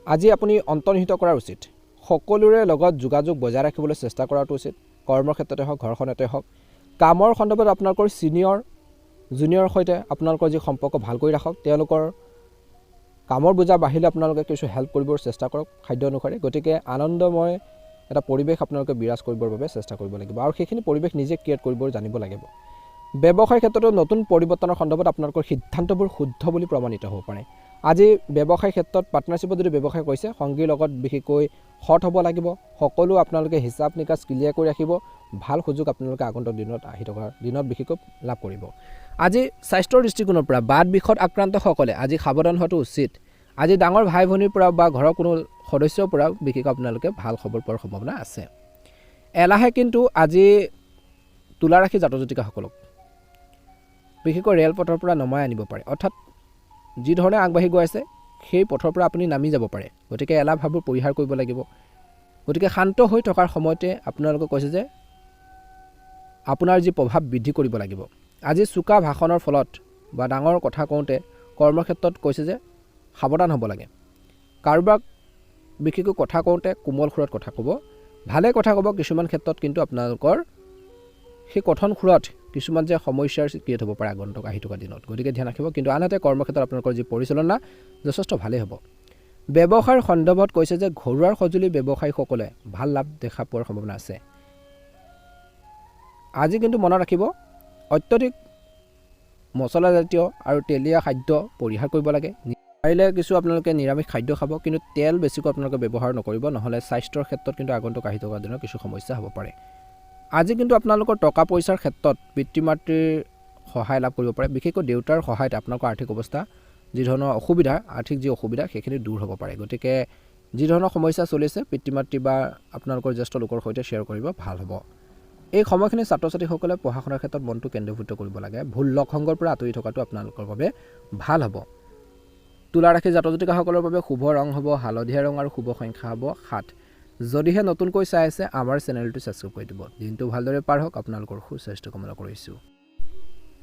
আজি আপুনি অন্তৰ্নিহিত কৰা উচিত। সকলোৰে লগত যোগাযোগ বজাই ৰাখিবলৈ চেষ্টা কৰাটো উচিত। কৰ্মক্ষেত্ৰতে হওক, ঘৰখনতে হওক। কামৰ সন্দৰ্ভত আপোনালোকৰ ছিনিয়ৰ জুনিয়ৰৰ সৈতে আপোনালোকৰ যি সম্পৰ্ক ভাল কৰি ৰাখক। তেওঁলোকৰ কামৰ বোজা বাঢ়িলে আপোনালোকে কিছু হেল্প কৰিবৰ চেষ্টা কৰক খাদ্য অনুসাৰে। গতিকে আনন্দময় এটা পৰিৱেশ আপোনালোকে বিৰাজ কৰিবৰ বাবে চেষ্টা কৰিব লাগিব আৰু সেইখিনি পৰিৱেশ নিজে ক্ৰিয়েট কৰিব জানিব লাগিব। ব্যৱসায়ৰ ক্ষেত্ৰতো নতুন পৰিৱৰ্তনৰ সন্দৰ্ভত আপোনালোকৰ সিদ্ধান্তবোৰ শুদ্ধ বুলি প্ৰমাণিত হ'ব পাৰে। আজি ব্যৱসায়ৰ ক্ষেত্ৰত পাৰ্টনাৰশ্বিপত যদি ব্যৱসায় কৰিছে, সংগীৰ লগত বিশেষকৈ সৎ হ'ব লাগিব। সকলো আপোনালোকে হিচাপ নিকাচ ক্লিয়াৰ কৰি ৰাখিব। ভাল সুযোগ আপোনালোকে আগন্তুক দিনত আহি থকা দিনত বিশেষকৈ লাভ কৰিব। আজি স্বাস্থ্যৰ দৃষ্টিকোণৰ পৰা বাত বিষত আক্ৰান্তসকলে আজি সাৱধান হোৱাটো উচিত। আজি ডাঙৰ ভাই ভনীৰ পৰা বা ঘৰৰ কোনো সদস্যৰ পৰা বিশেষকৈ আপোনালোকে ভাল খবৰ পোৱাৰ সম্ভাৱনা আছে। এলাহে কিন্তু আজি তুলা ৰাশি জাতক জাতিকাসকলক বিশেষকৈ ৰেলপথৰ পৰা নমাই আনিব পাৰে। অৰ্থাৎ যি ধৰণে আগবাঢ়ি গৈ আছে সেই পথৰ পৰা আপুনি নামি যাব পাৰে। গতিকে এলাহ ভাৱবোৰ পৰিহাৰ কৰিব লাগিব। গতিকে শান্ত হৈ থকাৰ সময়তে আপোনালোকে কৈছে যে আপোনাৰ যি প্ৰভাৱ বৃদ্ধি কৰিব লাগিব। আজি চোকা ভাষণৰ ফলত বা ডাঙৰ কথা কওঁতে কৰ্মক্ষেত্ৰত কৈছে যে সাৱধান হ'ব লাগে। কাৰোবাক বিশেষকৈ কথা কওঁতে কোমল সুৰত কথা ক'ব, ভালে কথা ক'ব। কিছুমান ক্ষেত্ৰত কিন্তু আপোনালোকৰ সেই কথন সুৰত কিছুমান যে সমস্যাৰ ক্ৰিয়েট হ'ব পাৰে আগন্তুক আহি থকা দিনত। গতিকে ধ্যান ৰাখিব। কিন্তু আনহাতে কৰ্মক্ষেত্ৰত আপোনালোকৰ যি পৰিচালনা যথেষ্ট ভালেই হ'ব। ব্যৱসায়ৰ সন্দৰ্ভত কৈছে যে ঘৰুৱাৰ সঁজুলি ব্যৱসায়ীসকলে ভাল লাভ দেখা পোৱাৰ সম্ভাৱনা আছে। আজি কিন্তু মনত ৰাখিব, অত্যধিক মছলাজাতীয় আৰু তেলীয়া খাদ্য পৰিহাৰ কৰিব লাগে। পাৰিলে কিছু আপোনালোকে নিৰামিষ খাদ্য খাব, কিন্তু তেল বেছিকৈ আপোনালোকে ব্যৱহাৰ নকৰিব, নহ'লে স্বাস্থ্যৰ ক্ষেত্ৰত কিন্তু আগন্তুক আহি থকা দিনত কিছু সমস্যা হ'ব পাৰে। আজি কিন্তু আপোনালোকৰ টকা পইচাৰ ক্ষেত্ৰত পিতৃ মাতৃৰ সহায় লাভ কৰিব পাৰে। বিশেষকৈ দেউতাৰ সহায়ত আপোনালোকৰ আৰ্থিক অৱস্থা যি ধৰণৰ অসুবিধা, আৰ্থিক যি অসুবিধা সেইখিনি দূৰ হ'ব পাৰে। গতিকে যি ধৰণৰ সমস্যা চলিছে পিতৃ মাতৃ বা আপোনালোকৰ জ্যেষ্ঠ লোকৰ সৈতে শ্বেয়াৰ কৰিব ভাল হ'ব। এই সময়খিনি ছাত্ৰ ছাত্ৰীসকলে পঢ়া শুনাৰ ক্ষেত্ৰত মনটো কেন্দ্ৰীভূত কৰিব লাগে। ভুল লগ সংগৰ পৰা আঁতৰি থকাটো আপোনালোকৰ বাবে ভাল হ'ব। তুলা ৰাশি জাতক জাতিকাসকলৰ বাবে শুভ ৰং হ'ব হালধীয়া ৰং আৰু শুভ সংখ্যা হ'ব 7। যদিহে নতুনকৈ চাই আছে আমাৰ চেনেলটো ছাবস্ক্ৰাইব কৰি দিব। দিনটো ভালদৰে পাৰ হওক। আপোনালোকৰ সুস্বাস্থ্য কামনা কৰিছোঁ।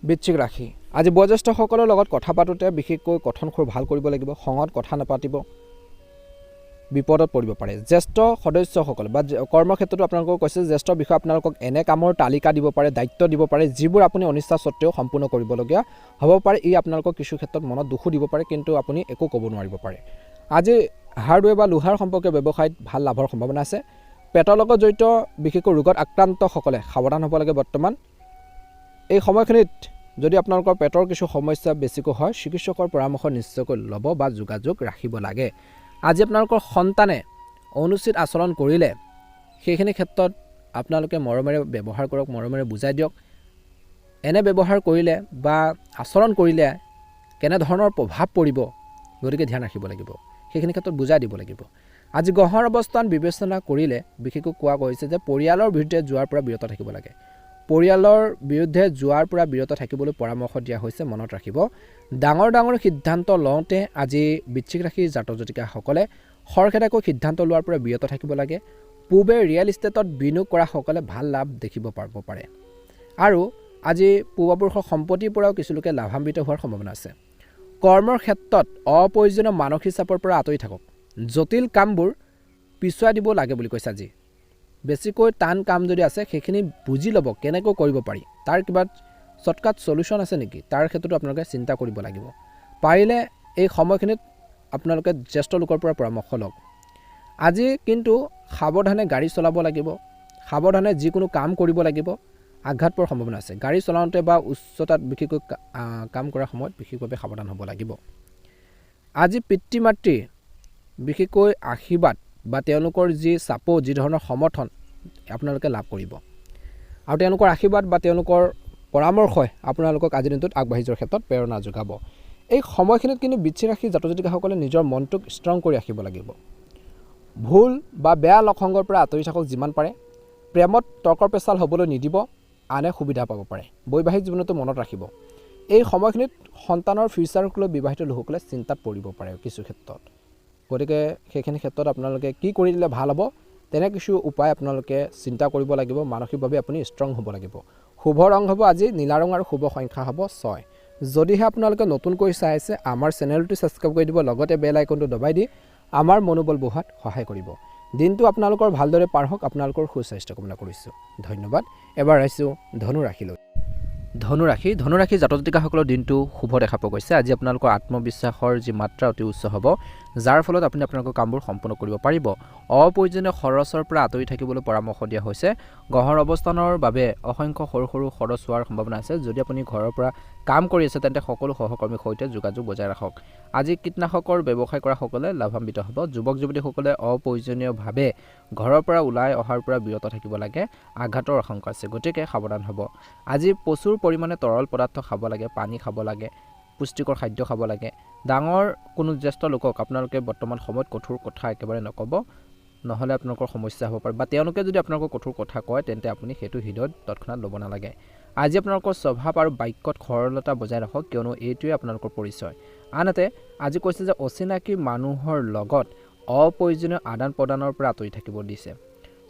বৃশ্চিক ৰাশি। আজি বয়োজ্যেষ্ঠসকলৰ লগত কথা পাতোঁতে বিশেষকৈ কথন সুৰ ভাল কৰিব লাগিব। খঙত কথা নাপাতিব, বিপদত পৰিব পাৰে। জ্যেষ্ঠ সদস্যসকলে বা কৰ্মক্ষেত্ৰতো আপোনালোকক কৈছে জ্যেষ্ঠ বিষয়ে আপোনালোকক এনে কামৰ তালিকা দিব পাৰে, দায়িত্ব দিব পাৰে, যিবোৰ আপুনি অনিচ্ছা সত্ত্বেও সম্পূৰ্ণ কৰিবলগীয়া হ'ব পাৰে। ই আপোনালোকক কিছু ক্ষেত্ৰত মনত দুখো দিব পাৰে, কিন্তু আপুনি একো ক'ব নোৱাৰিব পাৰে। আজি হাৰ্ডৱেৰ বা লোহাৰ সম্পৰ্কীয় ব্যৱসায়ত ভাল লাভৰ সম্ভাৱনা আছে। পেটৰ লগত জড়িত বিশেষকৈ ৰোগত আক্ৰান্তসকলে সাৱধান হ'ব লাগে। বৰ্তমান এই সময়খিনিত যদি আপোনালোকৰ পেটৰ কিছু সমস্যা বেছিকৈ হয়, চিকিৎসকৰ পৰামৰ্শ নিশ্চয়কৈ ল'ব বা যোগাযোগ ৰাখিব লাগে। আজি আপোনালোকৰ সন্তানে অনুচিত আচৰণ কৰিলে সেইখিনি ক্ষেত্ৰত আপোনালোকে মৰমেৰে ব্যৱহাৰ কৰক, মৰমেৰে বুজাই দিয়ক। এনে ব্যৱহাৰ কৰিলে বা আচৰণ কৰিলে কেনেধৰণৰ প্ৰভাৱ পৰিব গতিকে ধ্যান ৰাখিব লাগিব সেইখিনি ক্ষেত্ৰত বুজাই দিব লাগিব আজি গ্ৰহৰ অৱস্থান বিবেচনা কৰিলে বিশেষকৈ কোৱা গৈছে যে পৰিয়ালৰ বিৰুদ্ধে যোৱাৰ পৰা বিৰত থাকিব লাগে পৰিয়ালৰ বিৰুদ্ধে যোৱাৰ পৰা বিৰত থাকিবলৈ পৰামৰ্শ দিয়া হৈছে মনত ৰাখিব ডাঙৰ ডাঙৰ সিদ্ধান্ত লওঁতে আজি বৃশ্চিক ৰাশিৰ জাতক জাতিকাসকলে খৰখেদাকৈ সিদ্ধান্ত লোৱাৰ পৰা বিৰত থাকিব লাগে পূবে ৰিয়েল ইষ্টেটত বিনিয়োগ কৰা সকলে ভাল লাভ দেখিব পাব পাৰে আৰু আজি পূৰ্বপুৰুষৰ সম্পত্তিৰ পৰাও কিছু লোকে লাভান্বিত হোৱাৰ সম্ভাৱনা আছে কৰ্মৰ ক্ষেত্ৰত অপ্ৰয়োজনীয় মানসিক চাপৰ পৰা আঁতৰি থাকক জটিল কামবোৰ পিছুৱাই দিব লাগে বুলি কৈছে আজি বেছিকৈ টান কাম যদি আছে সেইখিনি বুজি ল'ব কেনেকৈ কৰিব পাৰি তাৰ কিবা শ্বৰ্টকাট সলিউশ্যন আছে নেকি তাৰ ক্ষেত্ৰতো আপোনালোকে চিন্তা কৰিব লাগিব পাৰিলে এই সময়খিনিত আপোনালোকে জ্যেষ্ঠ লোকৰ পৰা পৰামৰ্শ লওক আজি কিন্তু সাৱধানে গাড়ী চলাব লাগিব সাৱধানে যিকোনো কাম কৰিব লাগিব আঘাত পোৱাৰ সম্ভাৱনা আছে গাড়ী চলাওঁতে বা উচ্চতাত বিশেষকৈ কাম কৰাৰ সময়ত বিশেষভাৱে সাৱধান হ'ব লাগিব আজি পিতৃ মাতৃ বিশেষকৈ আশীৰ্বাদ বা তেওঁলোকৰ যি চাপো যি ধৰণৰ সমৰ্থন আপোনালোকে লাভ কৰিব আৰু তেওঁলোকৰ আশীৰ্বাদ বা তেওঁলোকৰ পৰামৰ্শই আপোনালোকক আজিৰ দিনটোত আগবাঢ়ি যোৱাৰ ক্ষেত্ৰত প্ৰেৰণা যোগাব এই সময়খিনিত কিন্তু বৃশ্চিক ৰাশিৰ জাতক জাতিকাসকলে নিজৰ মনটোক ষ্ট্ৰং কৰি ৰাখিব লাগিব ভুল বা বেয়া লক্ষণৰ পৰা আঁতৰি থাকক যিমান পাৰে প্ৰেমত তৰ্ক পেচাল হ'বলৈ নিদিব আনে সুবিধা পাব পাৰে বৈবাহিক জীৱনতো মনত ৰাখিব এই সময়খিনিত সন্তানৰ ফিউচাৰক লৈ বিবাহিত লোকসকলে চিন্তাত পৰিব পাৰে কিছু ক্ষেত্ৰত গতিকে সেইখিনি ক্ষেত্ৰত আপোনালোকে কি কৰি দিলে ভাল হ'ব তেনে কিছু উপায় আপোনালোকে চিন্তা কৰিব লাগিব মানসিকভাৱে আপুনি ষ্ট্ৰং হ'ব লাগিব শুভ ৰং হ'ব আজি নীলা ৰং আৰু শুভ সংখ্যা হ'ব 6 যদিহে আপোনালোকে নতুনকৈ চাই আছে আমাৰ চেনেলটো ছাবস্ক্ৰাইব কৰি দিব লগতে বেল আইকনটো দবাই দি আমাৰ মনোবল বঢ়োৱাত সহায় কৰিব দিনটো আপোনালোকৰ ভালদৰে পাৰ হওক আপোনালোকৰ সুস্বাস্থ্য কামনা কৰিছোঁ ধন্যবাদ এবাৰ আহিছোঁ ধনু ৰাশিলৈ ধনু ৰাশি জাতক জাতিকাসকলৰ দিনটো শুভ দেখা পোৱা গৈছে আজি আপোনালোকৰ আত্মবিশ্বাসৰ যি মাত্ৰা অতি উচ্চ হ'ব যাৰ ফলত আপুনি আপোনালোকৰ কামবোৰ সম্পূৰ্ণ কৰিব পাৰিব অপ্ৰয়োজনীয় খৰচৰ পৰা আঁতৰি থাকিবলৈ পৰামৰ্শ দিয়া হৈছে গ্ৰহৰ অৱস্থানৰ বাবে অসংখ্য সৰু সৰু খৰচ হোৱাৰ সম্ভাৱনা আছে যদি আপুনি ঘৰৰ পৰা কাম কৰি আছে তেন্তে সকলো সহকৰ্মীৰ সৈতে যোগাযোগ বজাই ৰাখক আজি কীটনাশকৰ ব্যৱসায় কৰা সকলে লাভান্বিত হ'ব যুৱক যুৱতীসকলে অপ্ৰয়োজনীয়ভাৱে ঘৰৰ পৰা ওলাই অহাৰ পৰা বিৰত থাকিব লাগে আঘাতৰ আশংকা আছে গতিকে সাৱধান হ'ব আজি প্ৰচুৰ পৰিমাণে তৰল পদাৰ্থ খাব লাগে পানী খাব লাগে পুষ্টিকৰ খাদ্য খাব লাগে ডাঙৰ কোনো জ্যেষ্ঠ লোকক আপোনালোকে বৰ্তমান সময়ত কঠোৰ কথা একেবাৰে নক'ব নহ'লে আপোনালোকৰ সমস্যা হ'ব পাৰে বা তেওঁলোকে যদি আপোনালোকক কঠোৰ কথা কয় তেন্তে আপুনি সেইটো হৃদয়ত তৎক্ষণাত ল'ব নালাগে আজি আপোনালোকৰ স্বভাৱ আৰু বাক্যত সৰলতা বজাই ৰাখক কিয়নো এইটোৱে আপোনালোকৰ পৰিচয় আনহাতে আজি কৈছে যে অচিনাকি মানুহৰ লগত অপ্ৰয়োজনীয় আদান প্ৰদানৰ পৰা আঁতৰি থাকিব দিছে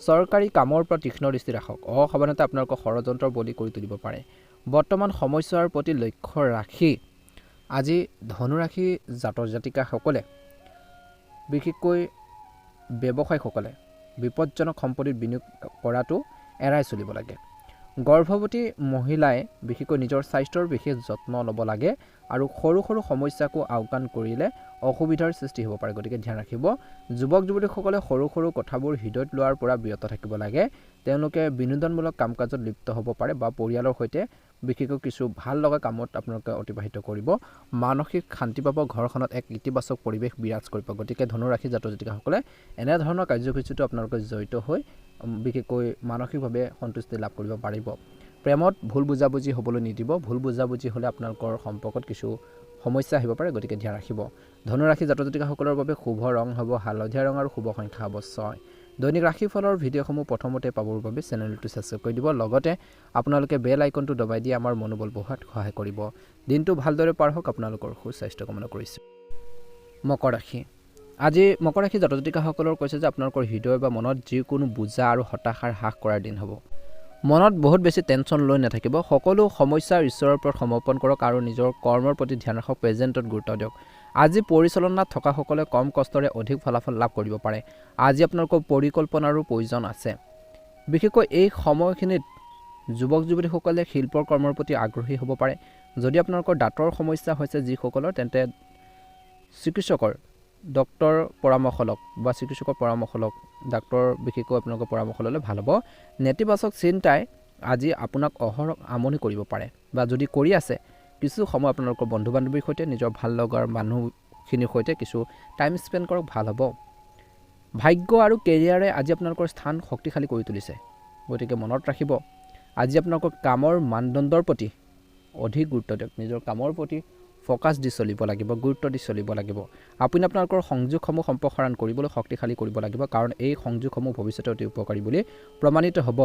চৰকাৰী কামৰ পৰা তীক্ষ্ণ দৃষ্টি ৰাখক অসাৱধানতা আপোনালোকক ষড়যন্ত্ৰৰ বলি কৰি তুলিব পাৰে বৰ্তমান সমস্যাৰ প্ৰতি লক্ষ্য ৰাখি আজি ধনুৰাশি জাতক জাতিকাসকলে বিশেষকৈ ব্যৱসায়ীসকলে বিপদজনক সম্পত্তিত বিনিয়োগ কৰাটো এৰাই চলিব লাগে গৰ্ভৱতী মহিলাই বিশেষকৈ নিজৰ স্বাস্থ্যৰ বিশেষ যত্ন ল'ব লাগে আৰু সৰু সৰু সমস্যাকো আওকাণ কৰিলে অসুবিধাৰ সৃষ্টি হ'ব পাৰে গতিকে ধ্যান ৰাখিব যুৱক যুৱতীসকলে সৰু সৰু কথাবোৰ হৃদয়ত লোৱাৰ পৰা বিৰত থাকিব লাগে তেওঁলোকে বিনোদনমূলক কাম কাজত লিপ্ত হ'ব পাৰে বা পৰিয়ালৰ সৈতে বিশেষকৈ কিছু ভাল লগা কামত আপোনালোকে অতিবাহিত কৰিব মানসিক শান্তি পাব ঘৰখনত এক ইতিবাচক পৰিৱেশ বিৰাজ কৰিব গতিকে ধনুৰাশি জাতক জাতিকাসকলে এনেধৰণৰ কাৰ্যসূচীটো আপোনালোকে জড়িত হৈ বিশেষকৈ মানসিকভাৱে সন্তুষ্টি লাভ কৰিব পাৰিব প্ৰেমত ভুল বুজাবুজি হ'বলৈ নিদিব ভুল বুজাবুজি হ'লে আপোনালোকৰ সম্পৰ্কত কিছু সমস্যা আহিব পাৰে গতিকে ধ্যান ৰাখিব ধনুৰাশি জাতক জাতিকাসকলৰ বাবে শুভ ৰং হ'ব হালধীয়া ৰং আৰু শুভ সংখ্যা হ'ব 6 দৈনিক ৰাশিফলৰ ভিডিঅ'সমূহ প্ৰথমতে পাবৰ বাবে চেনেলটো ছাবস্ক্ৰাইব কৰি দিব লগতে আপোনালোকে বেল আইকনটো দবাই দি আমাৰ মনোবল বঢ়োৱাত সহায় কৰিব দিনটো ভালদৰে পাৰ হওক আপোনালোকৰ সুস্বাস্থ্য কামনা কৰিছোঁ মকৰ ৰাশি আজি মকৰ ৰাশি জাতক জাতিকাসকলৰ কৈছে যে আপোনালোকৰ হৃদয় বা মনত যিকোনো বোজা আৰু হতাশাৰ হ্ৰাস কৰাৰ দিন হ'ব মনত বহুত বেছি টেনশ্যন লৈ নাথাকিব সকলো সমস্যা ঈশ্বৰৰ ওপৰত সমৰ্পণ কৰক আৰু নিজৰ কৰ্মৰ প্ৰতি ধ্যান ৰাখক প্ৰেজেণ্টত গুৰুত্ব দিয়ক আজি পৰিচালনাত থকাসকলে কম কষ্টৰে অধিক ফলাফল লাভ কৰিব পাৰে আজি আপোনালোকৰ পৰিকল্পনাৰো প্ৰয়োজন আছে বিশেষকৈ এই সময়খিনিত যুৱক যুৱতীসকলে শিল্পৰ কৰ্মৰ প্ৰতি আগ্ৰহী হ'ব পাৰে যদি আপোনালোকৰ দাঁতৰ সমস্যা হৈছে যিসকলৰ তেন্তে চিকিৎসকৰ ডক্টৰ পৰামৰ্শ লওক বা চিকিৎসকৰ পৰামৰ্শ লওক ডাক্তৰ বিশেষকৈ আপোনালোকৰ পৰামৰ্শ ল'লে ভাল হ'ব নেতিবাচক চিন্তাই আজি আপোনাক অহৰহ আমনি কৰিব পাৰে বা যদি কৰি আছে কিছু সময় আপোনালোকৰ বন্ধু বান্ধৱীৰ সৈতে নিজৰ ভাল লগাৰ মানুহখিনিৰ সৈতে কিছু টাইম স্পেণ্ড কৰক ভাল হ'ব ভাগ্য আৰু কেৰিয়াৰে আজি আপোনালোকৰ স্থান শক্তিশালী কৰি তুলিছে গতিকে মনত ৰাখিব আজি আপোনালোকৰ কামৰ মানদণ্ডৰ প্ৰতি অধিক গুৰুত্ব দিয়ক নিজৰ কামৰ প্ৰতি ফ'কাছ দি চলিব লাগিব গুৰুত্ব দি চলিব লাগিব আপুনি আপোনালোকৰ সংযোগসমূহ সম্প্ৰসাৰণ কৰিবলৈ শক্তিশালী কৰিব লাগিব কাৰণ এই সংযোগসমূহ ভৱিষ্যতে অতি উপকাৰী বুলি প্ৰমাণিত হ'ব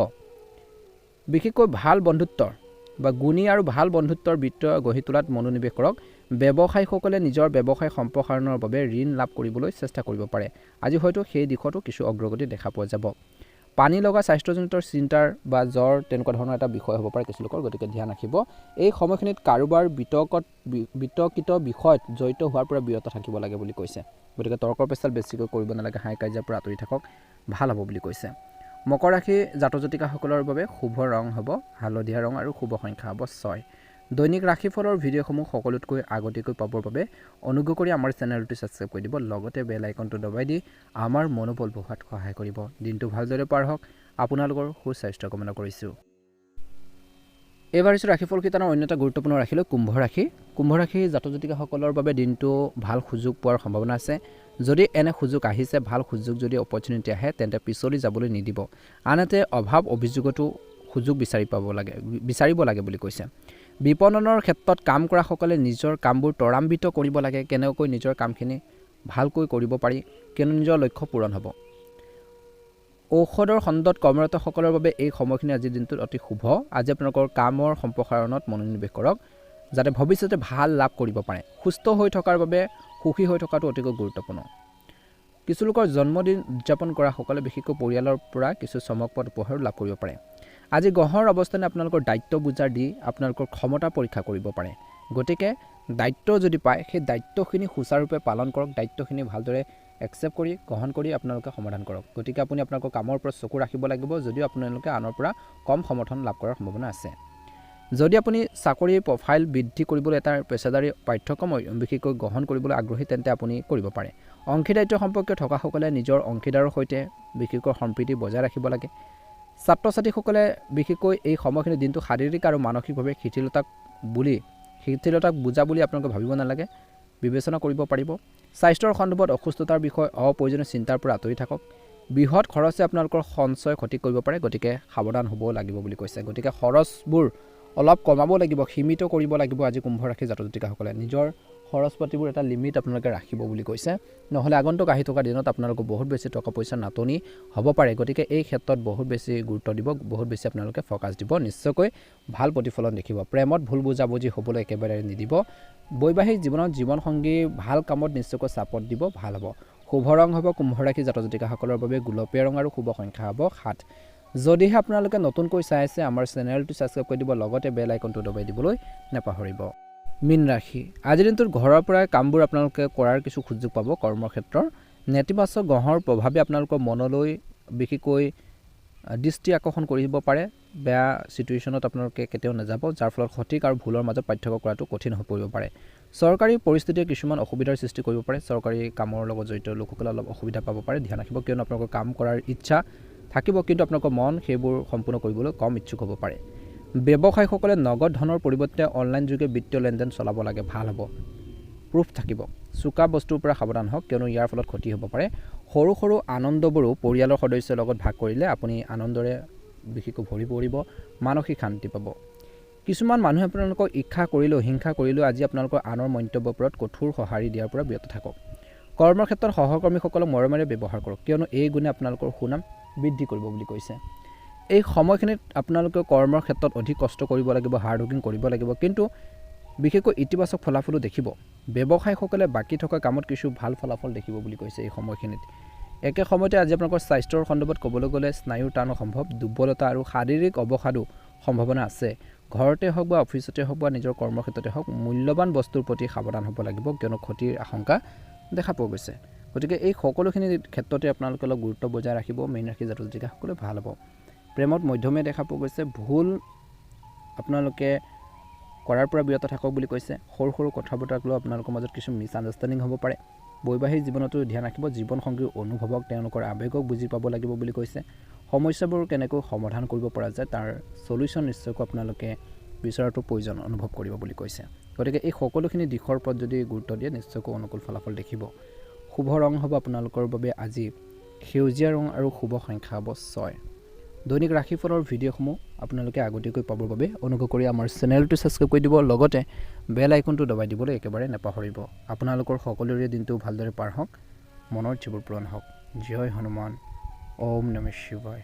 বিশেষকৈ ভাল বন্ধুত্বৰ বা গুণী আৰু ভাল বন্ধুত্বৰ বৃত্ত গঢ়ি তোলাত মনোনিৱেশ কৰক ব্যৱসায়ীসকলে নিজৰ ব্যৱসায় সম্প্ৰসাৰণৰ বাবে ঋণ লাভ কৰিবলৈ চেষ্টা কৰিব পাৰে আজি হয়তো সেই দিশতো কিছু অগ্ৰগতি দেখা পোৱা যাব পানী লগা স্বাস্থ্যজনিত চিন্তাৰ বা জ্বৰ তেনেকুৱা ধৰণৰ এটা বিষয় হ'ব পাৰে কিছু লোকৰ গতিকে ধ্যান ৰাখিব এই সময়খিনিত কাৰোবাৰ বিতৰ্কিত বিষয়ত জড়িত হোৱাৰ পৰা বিৰত থাকিব লাগে বুলি কৈছে গতিকে তৰ্ক পেচাল বেছিকৈ কৰিব নালাগে হাই কাজিয়াৰ পৰা আঁতৰি থাকক ভাল হ'ব বুলি কৈছে মকৰ ৰাশি জাতক জাতিকাসকলৰ বাবে শুভ ৰং হ'ব হালধীয়া ৰং আৰু শুভ সংখ্যা হ'ব 6 দৈনিক ৰাশিফলৰ ভিডিঅ'সমূহ সকলোতকৈ আগতীয়াকৈ পাবৰ বাবে অনুগ্ৰহ কৰি আমাৰ চেনেলটো ছাবস্ক্ৰাইব কৰি দিব লগতে বেল আইকনটো দবাই দি আমাৰ মনোবল বঢ়োৱাত সহায় কৰিব দিনটো ভালদৰে পাৰ হওক আপোনালোকৰ সুস্বাস্থ্য কামনা কৰিছোঁ এবাৰ হৈছে ৰাশিফল কিতানৰ অন্য এটা গুৰুত্বপূৰ্ণ ৰাশিলৈ কুম্ভ ৰাশি জাতক জাতিকাসকলৰ বাবে দিনটো ভাল সুযোগ পোৱাৰ সম্ভাৱনা আছে যদি এনে সুযোগ আহিছে ভাল সুযোগ যদি অপৰচুনিটি আহে তেন্তে পিছলি যাবলৈ নিদিব আনহাতে অভাৱ অভিযোগতো সুযোগ বিচাৰিব লাগে বুলি কৈছে বিপণনৰ ক্ষেত্ৰত কাম কৰাসকলে নিজৰ কামবোৰ ত্বৰান্বিত কৰিব লাগে কেনেকৈ নিজৰ কামখিনি ভালকৈ কৰিব পাৰি কিয়নো নিজৰ লক্ষ্য পূৰণ হ'ব ঔষধৰ খণ্ডত কৰ্মৰতসকলৰ বাবে এই সময়খিনি আজিৰ দিনটোত অতি শুভ আজি আপোনালোকৰ কামৰ সম্প্ৰসাৰণত মনোনিৱেশ কৰক যাতে ভৱিষ্যতে ভাল লাভ কৰিব পাৰে সুস্থ হৈ থকাৰ বাবে সুখী হৈ থকাটো অতিকৈ গুৰুত্বপূৰ্ণ কিছু লোকৰ জন্মদিন উদযাপন কৰাসকলে বিশেষকৈ পৰিয়ালৰ পৰা কিছু চমকপ্ৰদ উপহাৰ লাভ কৰিব পাৰে আজি গ্ৰহৰ অৱস্থানে আপোনালোকৰ দায়িত্ব বুজাৰ দি আপোনালোকৰ ক্ষমতা পৰীক্ষা কৰিব পাৰে গতিকে দায়িত্ব যদি পায় সেই দায়িত্বখিনি সুচাৰুৰূপে পালন কৰক দায়িত্বখিনি ভালদৰে একচেপ্ট কৰি গ্ৰহণ কৰি আপোনালোকে সমাধান কৰক গতিকে আপুনি আপোনালোকৰ কামৰ ওপৰত চকু ৰাখিব লাগিব যদিও আপোনালোকে আনৰ পৰা কম সমৰ্থন লাভ কৰাৰ সম্ভাৱনা আছে যদি আপুনি চাকৰি প্ৰফাইল বৃদ্ধি কৰিবলৈ এটা পেছাদাৰী পাঠ্যক্ৰম বিশেষকৈ গ্ৰহণ কৰিবলৈ আগ্ৰহী তেন্তে আপুনি কৰিব পাৰে অংশীদাৰিত্ব সম্পৰ্কীয় থকাসকলে নিজৰ অংশীদাৰৰ সৈতে বিশেষকৈ সম্প্ৰীতি বজাই ৰাখিব লাগে ছাত্ৰ ছাত্ৰীসকলে বিশেষকৈ এই সময়খিনি দিনটো শাৰীৰিক আৰু মানসিকভাৱে শিথিলতাক বুজা বুলি আপোনালোকে ভাবিব নালাগে বিবেচনা কৰিব পাৰিব স্বাস্থ্যৰ সন্দৰ্ভত অসুস্থতাৰ বিষয় অপ্ৰয়োজনীয় চিন্তাৰ পৰা আঁতৰি থাকক বৃহৎ খৰচে আপোনালোকৰ সঞ্চয় ক্ষতি কৰিব পাৰে গতিকে সাৱধান হ'ব লাগিব বুলি কৈছে গতিকে খৰচবোৰ অলপ কমাব লাগিব সীমিত কৰিব লাগিব আজি কুম্ভ ৰাশি জাতক জাতিকাসকলে নিজৰ খৰচ পাতিবোৰ এটা লিমিট আপোনালোকে ৰাখিব বুলি কৈছে নহ'লে আগন্তুক আহি থকা দিনত আপোনালোকৰ বহুত বেছি টকা পইচাৰ নাটনি হ'ব পাৰে গতিকে এই ক্ষেত্ৰত বহুত বেছি গুৰুত্ব দিব বহুত বেছি আপোনালোকে ফ'কাছ দিব নিশ্চয়কৈ ভাল প্ৰতিফলন দেখিব প্ৰেমত ভুল বুজাবুজি হ'বলৈ একেবাৰে নিদিব বৈবাহিক জীৱনত জীৱনসংগী ভাল কামত নিশ্চয়কৈ ছাপৰ্ট দিব ভাল হ'ব শুভ ৰং হ'ব কুম্ভ ৰাশি জাতক জাতিকাসকলৰ বাবে গুলপীয়া ৰং আৰু শুভ সংখ্যা হ'ব 7 যদিহে আপোনালোকে নতুনকৈ চাই আছে আমাৰ চেনেলটো ছাবস্ক্ৰাইব কৰি দিব লগতে বেল আইকনটো দবাই দিবলৈ নাপাহৰিব মীন ৰাশি আজিৰ দিনটোত ঘৰৰ পৰাই কামবোৰ আপোনালোকে কৰাৰ কিছু সুযোগ পাব কৰ্মক্ষেত্ৰৰ নেতিবাচক গ্ৰহৰ প্ৰভাৱে আপোনালোকৰ মনলৈ বিশেষকৈ দৃষ্টি আকৰ্ষণ কৰিব পাৰে বেয়া চিটুৱেশ্যনত আপোনালোকে কেতিয়াও নাযাব যাৰ ফলত সঠিক আৰু ভুলৰ মাজত পাৰ্থক্য কৰাটো কঠিন হৈ পৰিব পাৰে চৰকাৰী পৰিস্থিতিয়ে কিছুমান অসুবিধাৰ সৃষ্টি কৰিব পাৰে চৰকাৰী কামৰ লগত জড়িত লোকসকলে অলপ অসুবিধা পাব পাৰে ধ্যান ৰাখিব কিয়নো আপোনালোকৰ কাম কৰাৰ ইচ্ছা থাকিব কিন্তু আপোনালোকৰ মন সেইবোৰ সম্পূৰ্ণ কৰিবলৈ কম ইচ্ছুক হ'ব পাৰে ব্যৱসায়ীসকলে নগদ ধনৰ পৰিৱৰ্তে অনলাইন যোগে বিত্তীয় লেনদেন চলাব লাগে ভাল হ'ব প্ৰুফ থাকিব চুকা বস্তুৰ পৰা সাৱধান হওক কিয়নো ইয়াৰ ফলত ক্ষতি হ'ব পাৰে সৰু সৰু আনন্দবোৰো পৰিয়ালৰ সদস্যৰ লগত ভাগ কৰিলে আপুনি আনন্দৰে বিশেষকৈ ভৰি পৰিব মানসিক শান্তি পাব কিছুমান মানুহে আপোনালোকক ঈৰ্ষা কৰিলেও হিংসা কৰিলেও আজি আপোনালোকৰ আনৰ মন্তব্যৰ ওপৰত কঠোৰ সঁহাৰি দিয়াৰ পৰা বিৰত থাকক কৰ্মক্ষেত্ৰত সহকৰ্মীসকলক মৰমেৰে ব্যৱহাৰ কৰক কিয়নো এই গুণে আপোনালোকৰ সুনাম বৃদ্ধি কৰিব বুলি কৈছে এই সময়খিনিত আপোনালোকে কৰ্মৰ ক্ষেত্ৰত অধিক কষ্ট কৰিব লাগিব হাৰ্ড ৱৰ্কিং কৰিব লাগিব কিন্তু বিশেষকৈ ইতিবাচক ফলাফলো দেখিব ব্যৱসায়ীসকলে বাকী থকা কামত কিছু ভাল ফলাফল দেখিব বুলি কৈছে এই সময়খিনিত একে সময়তে আজি আপোনালোকৰ স্বাস্থ্যৰ সন্দৰ্ভত ক'বলৈ গ'লে স্নায়ুৰ টান সম্ভৱ দুৰ্বলতা আৰু শাৰীৰিক অৱসাদো সম্ভাৱনা আছে ঘৰতে হওক বা অফিচতে হওক বা নিজৰ কৰ্মক্ষেত্ৰতে হওক মূল্যৱান বস্তুৰ প্ৰতি সাৱধান হ'ব লাগিব কিয়নো ক্ষতিৰ আশংকা দেখা পোৱা গৈছে গতিকে এই সকলোখিনি ক্ষেত্ৰতে আপোনালোকে অলপ গুৰুত্ব বজাই ৰাখিব মীন ৰাশি জাতক জাতিকাসকলে ভাল হ'ব প্ৰেমত মধ্যমে দেখা পোৱা গৈছে ভুল আপোনালোকে কৰাৰ পৰা বিৰত থাকক বুলি কৈছে সৰু সৰু কথা বতৰাক লৈ আপোনালোকৰ মাজত কিছু মিছ আণ্ডাৰষ্টেণ্ডিং হ'ব পাৰে বৈবাহিক জীৱনতো ধ্যান ৰাখিব জীৱনসংগীৰ অনুভৱক তেওঁলোকৰ আৱেগক বুজি পাব লাগিব বুলি কৈছে সমস্যাবোৰ কেনেকৈ সমাধান কৰিব পৰা যায় তাৰ সলিউশ্যন নিশ্চয়কৈ আপোনালোকে বিচৰাটো প্ৰয়োজন অনুভৱ কৰিব বুলি কৈছে গতিকে এই সকলোখিনি দিশৰ ওপৰত যদি গুৰুত্ব দিয়ে নিশ্চয়কৈ অনুকূল ফলাফল দেখিব শুভ ৰং হ'ব আপোনালোকৰ বাবে আজি সেউজীয়া ৰং আৰু শুভ সংখ্যা হ'ব 6 দৈনিক ৰাশিফলৰ ভিডিঅ'সমূহ আপোনালোকে আগতীয়াকৈ পাবৰ বাবে অনুগ্ৰহ কৰি আমাৰ চেনেলটো ছাবস্ক্ৰাইব কৰি দিব, লগতে বেল আইকনটো দবাই দিবলৈ একেবাৰে নাপাহৰিব। আপোনালোকৰ সকলোৰে দিনটো ভালদৰে পাৰ হওক, মনৰ যিবোৰ পূৰণ হওক। জয় হনুমান, ওম নমঃ শিৱায়।